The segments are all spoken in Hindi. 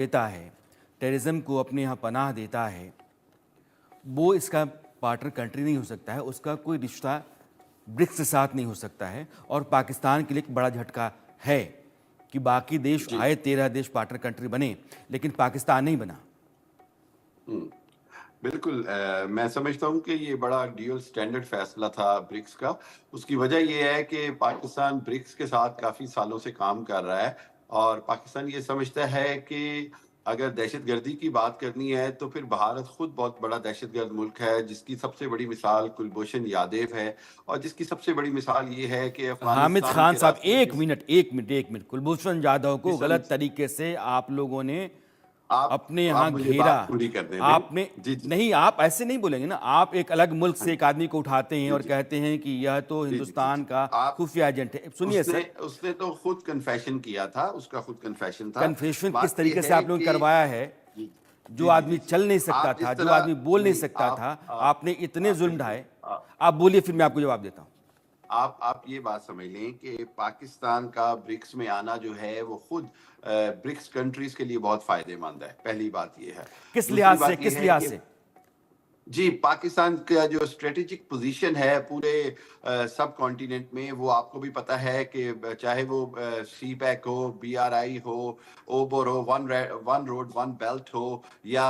देता है, टेररिज्म को अपने यहाँ पनाह देता है, वो इसका पार्टनर कंट्री नहीं हो सकता है, उसका कोई रिश्ता ब्रिक्स के साथ नहीं हो सकता है। और पाकिस्तान के लिए एक बड़ा झटका है कि बाकी देश जी। आए 13 देश पार्टनर कंट्री बने, लेकिन पाकिस्तान नहीं बना। बिल्कुल मैं समझता हूँ कि ये बड़ा ड्यूअल स्टैंडर्ड फैसला था ब्रिक्स का। उसकी वजह ये है कि पाकिस्तान ब्रिक्स के साथ काफ़ी सालों से काम कर रहा है और पाकिस्तान ये समझता है कि अगर दहशतगर्दी की बात करनी है तो फिर भारत खुद बहुत बड़ा दहशतगर्द मुल्क है, जिसकी सबसे बड़ी मिसाल कुलभूषण यादव है और जिसकी सबसे बड़ी मिसाल ये है कि हामिद अफगानिस्तान खान के साहब, रास्ते एक किस मिनट एक मिनट एक मिनट, कुलभूषण जाधव को किस गलत तरीके से आप लोगों ने अपने आप यहाँ मुझे घेरा। बात पूरी करने दें। आपने जी, जी। नहीं, आप ऐसे नहीं बोलेंगे ना। आप एक अलग मुल्क हाँ से एक जी। आदमी को उठाते हैं जी, और जी। कहते हैं कि यह तो जी, जी, जी, हिंदुस्तान जी। का आप खुफिया एजेंट है। सुनिए उसने सर, उसने तो खुद कन्फेशन किया था, उसका खुद कन्फेशन था। कन्फेशन किस बात ये तरीके से है आप लोगों ने कि करवाया है? जी, जो जी, जी, आदमी जी, जी। चल नहीं सकता आप था, जिस जो तरह आदमी बोल नहीं नहीं सकता था, आपने इतने आप जुल्म बिल्कुल ढाए। आप बोलिए, फिर मैं आपको जवाब देता हूँ। आप ये बात समझ लें कि पाकिस्तान का ब्रिक्स में आना जो है वो खुद ब्रिक्स कंट्रीज के लिए बहुत फायदेमंद है। पहली बात ये है। किस दूसरी लिहाज से, बात ये किस है लिहाज कि से? जी, पाकिस्तान का जो स्ट्रेटेजिक पोजीशन है पूरे सब कॉन्टिनेंट में, वो आपको भी पता है कि चाहे वो सी पैक हो, बीआरआई हो, ओबर हो, वन रोड वन बेल्ट हो, या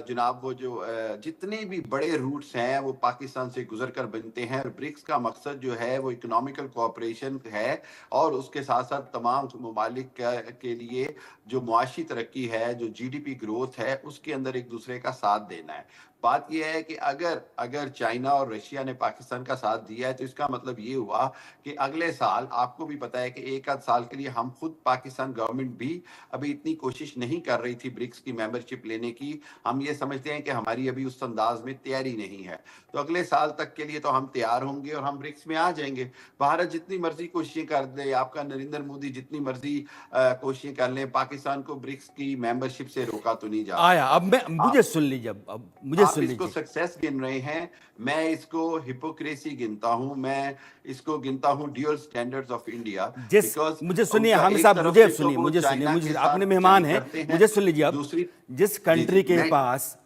जनाब वो जो जितने भी बड़े रूट्स हैं वो पाकिस्तान से गुजर कर बनते हैं। और ब्रिक्स का मकसद जो है वो इकोनॉमिकल कोऑपरेशन है और उसके साथ साथ तमाम ममालिक के लिए जो मुआशी तरक्की है, जो जीडीपी ग्रोथ है, उसके अंदर एक दूसरे का साथ देना है। बात यह है कि अगर अगर चाइना और रशिया ने पाकिस्तान का साथ दिया है तो इसका मतलब ये हुआ कि अगले साल आपको भी पता है कि एक आध साल के लिए हम खुद पाकिस्तान गवर्नमेंट भी अभी इतनी कोशिश नहीं कर रही थी ब्रिक्स की मेंबरशिप लेने की। हम ये समझते हैं कि हमारी अभी उस अंदाज में तैयारी नहीं है। तो अगले साल तक के लिए तो हम तैयार होंगे और हम ब्रिक्स में आ जाएंगे। भारत जितनी मर्जी कोशिशें कर दे, आपका नरेंद्र मोदी जितनी मर्जी कोशिशें कर लें, पाकिस्तान को ब्रिक्स की मेंबरशिप से रोका तो नहीं जा आया, सकता। अब मैं, मुझे सुन लीजिए, अब मुझे आप सुन इसको लीजिए। सक्सेस गिन रहे हैं, मैं इसको हिपोक्रेसी गिनता हूं, मैं इसको गिनता हूं ड्यूअल स्टैंडर्ड्स ऑफ इंडिया। जिस बिकॉज मुझे सुनिए, उनका हामिद एक साहब, तरफ मुझे से तो सुनिए, वो मुझे सुनिए, चाइना के मुझे, अपने साथ मेहमान जंग हैं, करते हैं। मुझे सुन लीजिए। अब दूसरी जिस जी जी कंट्री के मैं पास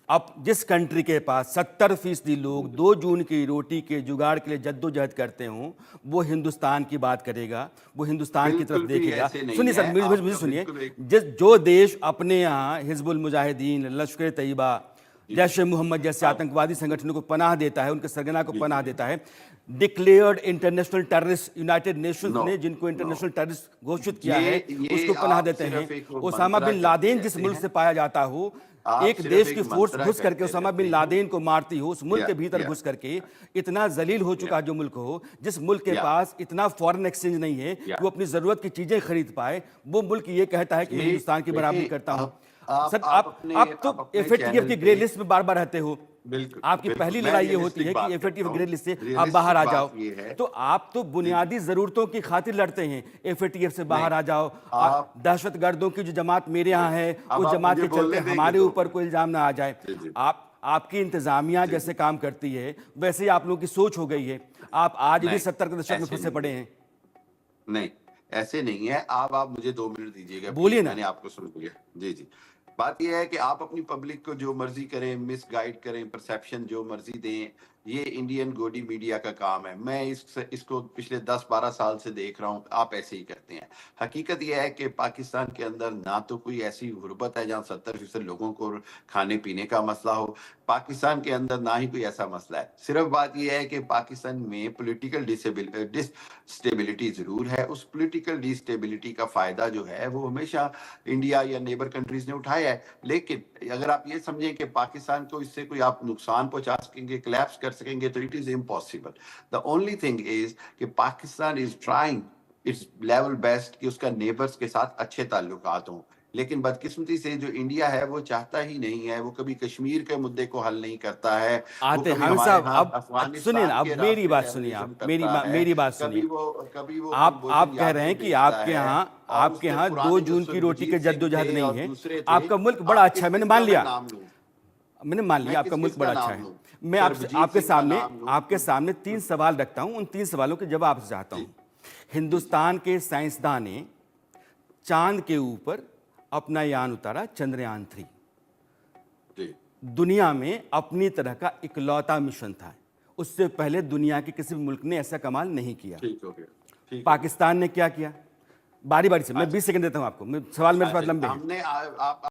अब जिस कंट्री के पास 70% लोग 2 जून की रोटी के जुगाड़ के लिए जद्दोजहद करते हों, वो हिंदुस्तान की बात करेगा, वो हिंदुस्तान की तरफ बिल्कुल भी देखेगा। ऐसे नहीं सुनिए सर, है, मुझे आपका सुनिए। बिल्कुल एक जिस जो देश अपने यहाँ हिजबुल मुजाहिदीन, लश्कर तैयबा, जी जैश ए मोहम्मद जैसे आप आतंकवादी संगठनों को पनाह देता है, उनके सरगना को जी जी पनाह जी देता है, declared international terrorist, United Nations नो ने जिनको नो इंटरनेशनल टेररिस्ट घोषित किया ये है, ये उसको पनाह आप देते हैं। सिर्फ एक ओसामा मंत्रा बिन लादेन जिस कहते मुल्क हैं, से पाया जाता हो, आप एक सिर्फ देश एक की फोर्स मंत्रा घुस करके कहते ओसामा रहते बिन हैं। लादेन को मारती हो, उस मुल्क या के भीतर या घुस करके, इतना जलील हो या चुका जो मुल्क हो, जिस मुल्क के या पास इतना फॉरेन एक्सचेंज नहीं है कि या वो अपनी जरूरत की चीजें खरीद पाए, वो मुल्क ये कहता है कि मैं ये हिंदुस्तान की बराबरी देखें करता हूं। आप सर, आप अपने आप तो आप अपने एफएटीएफ चैनल की पे ग्रे लिस्ट में बार बार रहते हो। बिल्कुल आपकी बिल्कुल पहली मैं लड़ाई ये होती रियलिस्टिक है कि बात एफएटीएफ करता हूँ। ग्रे लिस्ट से आप बाहर रियलिस्टिक आ जाओ। बात ये है तो आप तो जी जी बुनियादी जरूरतों की खातिर लड़ते हैं, एफएटीएफ से नहीं बाहर आ जाओ। आप दहशतगर्दों की जो जमात मेरे यहाँ है, अब उस आप जमात मुझे के चलते बोलने देंगे हमारे तो ऊपर कोई इल्जाम ना आ जाए। जी जी आपकी इंतजामिया जी जैसे जी काम करती है, वैसे ही आप लोगों की सोच हो गई है। आप आज भी नहीं 70 के दशक में ऐसे फंसे नहीं पड़े है हैं। नहीं ऐसे नहीं है आप मुझे 2 मिनट दीजिएगा बोलिए प्लीज ना। मैंने आपको सुन लिया जी जी बात यह है कि आप अपनी पब्लिक को जो मर्जी करें मिस गाइड करें परसेप्शन जो मर्जी दें ये इंडियन गोडी मीडिया का काम है मैं इसको पिछले 10-12 साल से देख रहा हूं आप ऐसे ही करते हैं हकीकत यह है कि पाकिस्तान के अंदर ना तो कोई ऐसी गुर्बत है जहां 70% लोगों को खाने पीने का मसला हो पाकिस्तान के अंदर ना ही कोई ऐसा मसला है सिर्फ बात यह है कि पाकिस्तान में पॉलिटिकल डिस्टेबिलिटी जरूर है उस पॉलिटिकल डिस्टेबिलिटी का फायदा जो है वो हमेशा इंडिया या नेबर कंट्रीज ने उठाया है लेकिन अगर आप ये समझें कि पाकिस्तान को इससे कोई आप नुकसान पहुंचा सकेंगे कोलैप्स कर सकेंगे तो it is impossible the only thing is कि Pakistan is trying its level best कि उसका नेबर्स के साथ अच्छे ताल्लुकात हों लेकिन बदकिस्मती से जो इंडिया है वो चाहता ही नहीं है वो कभी कश्मीर के मुद्दे को हल नहीं करता है वो आते कभी हामिद हमारे साहब, यहाँ अब सुनिए ना, अफगानिस्तान अब के मेरी रास्ते बात सुनिए। टेररिज्म आप करता है मेरी बात सुनिए। कभी वो आप कुलभूषण कह रहे हैं यादव कि भेजता है और आपके उसके यहाँ 2 पुराने जो जून की रोटी के सुरजीत सिंह जद्दोजहद थे नहीं और है। दूसरे थे आपका मुल्क बड़ा आप अच्छा है, किस मैंने किस मान का मैं लिया। नाम लूं मैंने मान लिया मैं आपका किस मुल्क किस बड़ा का अच्छा नाम है। लूं मैं आपसे सरबजीत सिंह का नाम लूं आपके सामने 3 सवाल रखता हूं, उन 3 सवालों के जवाब आपसे चाहता हूं। जी जी हिंदुस्तान के साइंसदान ने चांद के ऊपर अपना यान उतारा, चंद्रयान 3। जी दुनिया में अपनी तरह का इकलौता मिशन था। उससे पहले दुनिया के किसी भी मुल्क ने ऐसा कमाल नहीं किया। ठीक हो गया, ठीक। पाकिस्तान ने क्या किया? बारी बारी से मैं 20 सेकंड देता हूं आपको, सवाल मेरे पास लंबे हैं। हमने आप